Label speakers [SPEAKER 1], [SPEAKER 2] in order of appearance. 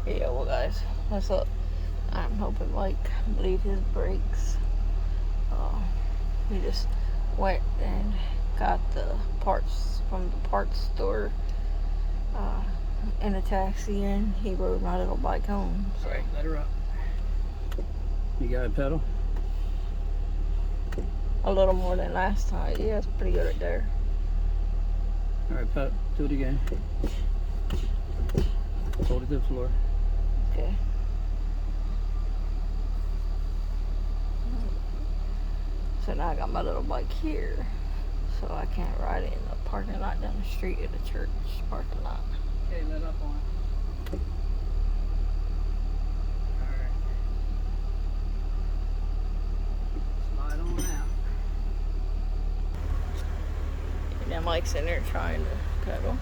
[SPEAKER 1] Yeah, well guys, what's up? I'm hoping Mike bleed his brakes. He just went and got the parts from the parts store in a taxi, and he rode my little bike home. So.
[SPEAKER 2] Alright, let her up. You got a pedal?
[SPEAKER 1] A little more than last time. Yeah, it's pretty good right there.
[SPEAKER 2] Alright, pedal. Do it again. Hold it to the floor.
[SPEAKER 1] Okay. So now I got my little bike here, so I can't ride it in the parking lot down the street at the church parking lot.
[SPEAKER 2] Okay, let up on it. Alright. Slide on out.
[SPEAKER 1] And then Mike's in there trying to pedal.